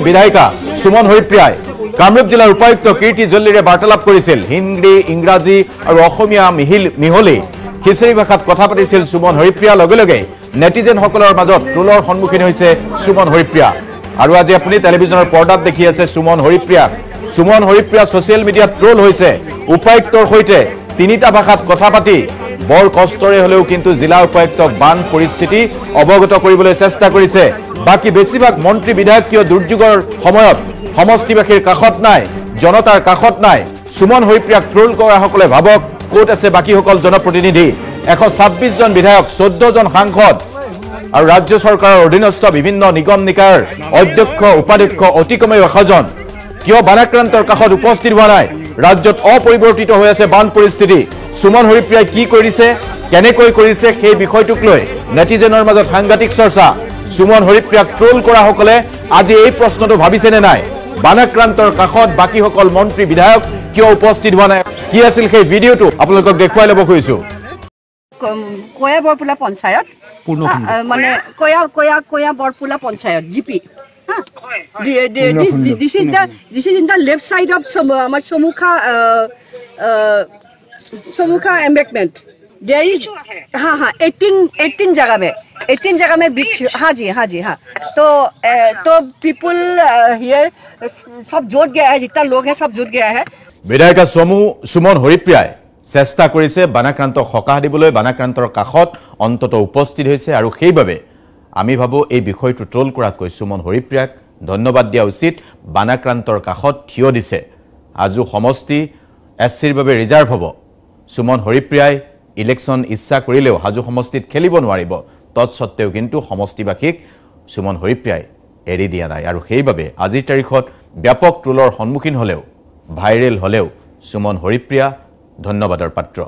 বিধায়িকা সুমন হৰিপ্ৰিয়াই কামৰূপ জিলাৰ উপায়ুক্ত কীৰ্তি জল্লিৰে বাৰ্তালাপ কৰিছিল। হিন্দী, ইংৰাজী আৰু অসমীয়া মিহলি খিচিৰি ভাষাত কথা পাতিছিল সুমন হৰিপ্ৰিয়া। লগে লগে নেটিজেনসকলৰ মাজত ট্ৰোলৰ সন্মুখীন হৈছে সুমন হৰিপ্ৰিয়া। আৰু আজি আপুনি টেলিভিছনৰ পৰ্দাত দেখি আছে সুমন হৰিপ্ৰিয়াক। সুমন হৰিপ্ৰিয়া ছ'চিয়েল মিডিয়াত ট্ৰোল হৈছে। উপায়ুক্তৰ সৈতে তিনিটা ভাষাত কথা পাতি বৰ কষ্টৰে হলেও কিন্তু জিলা উপায়ুক্তক বান পৰিস্থিতি অৱগত কৰিবলৈ চেষ্টা কৰিছে। বাকী বেছিভাগ মন্ত্ৰী বিধায়কীয় দুৰ্যোগৰ সময়ত সমষ্টিবাসীৰ কাষত নাই, জনতাৰ কাষত নাই। সুমন হৰিপ্ৰিয়াক ট্ৰোল কৰাসকলে ভাবক ক'ত আছে বাকীসকল জনপ্ৰতিনিধি। 126 জন বিধায়ক, 14 জন সাংসদ আৰু ৰাজ্য চৰকাৰৰ অধীনস্থ বিভিন্ন নিগম নিকায়ৰ অধ্যক্ষ উপাধ্যক্ষ অতি কমেও 100 জন কিয় বানাক্ৰান্তৰ কাষত উপস্থিত হোৱা নাই? ৰাজ্যত অপৰিৱৰ্তিত হৈ আছে বান পৰিস্থিতি। সুমন হৰিপ্ৰিয়াই কি কৰিছে, কেনেকৈ কৰিছে সেই বিষয়টোক লৈ নেটিজেনৰ মাজত সাংঘাতিক চৰ্চা। সুমন হৰিপ্ৰিয়াক ট্ৰোল কৰাসকলে আজি এই প্ৰশ্নটো ভাবিছেনে নাই? বানাক্ৰান্তৰ কাষত বাকীসকল মন্ত্ৰী বিধায়ক কিয় উপস্থিত হোৱা নাই? কি আছিল সেই ভিডিঅ'টো আপোনালোকক দেখুৱাই ল'ব খুজিছোঁ। কয়া বৰপুলা পঞ্চায়ত মানে কয়া Borpula panchayat GP this is in the left side of our Somukha embankment. There is 18 जगह में बीच हाँ जी हाँ तो people here सब जुट गया है, जितना लोग हैं सब जुट गया है। বিধায়িকা সুমন হৰিপ্ৰিয়াই চেষ্টা কৰিছে বানাক্ৰান্তক সকাহ দিবলৈ, বানাক্ৰান্তৰ কাষত অন্তত উপস্থিত হৈছে। আৰু সেইবাবে আমি ভাবোঁ এই বিষয়টো ট্ৰোল কৰাতকৈ সুমন হৰিপ্ৰিয়াক ধন্যবাদ দিয়া উচিত। বানাক্ৰান্তৰ কাষত থিয় দিছে। আজু সমষ্টি SCৰ বাবে ৰিজাৰ্ভ হ'ব। সুমন হৰিপ্ৰিয়াই ইলেকশ্যন ইচ্ছা কৰিলেও হাজু সমষ্টিত খেলিব নোৱাৰিব। তৎসত্ত্বেও কিন্তু সমষ্টিবাসীক সুমন হৰিপ্ৰিয়াই এৰি দিয়া নাই। আৰু সেইবাবে আজিৰ তাৰিখত ব্যাপক ট্ৰোলৰ সন্মুখীন হ'লেও, ভাইৰেল হ'লেও সুমন হৰিপ্ৰিয়া ধন্যবাদৰ পাত্ৰ।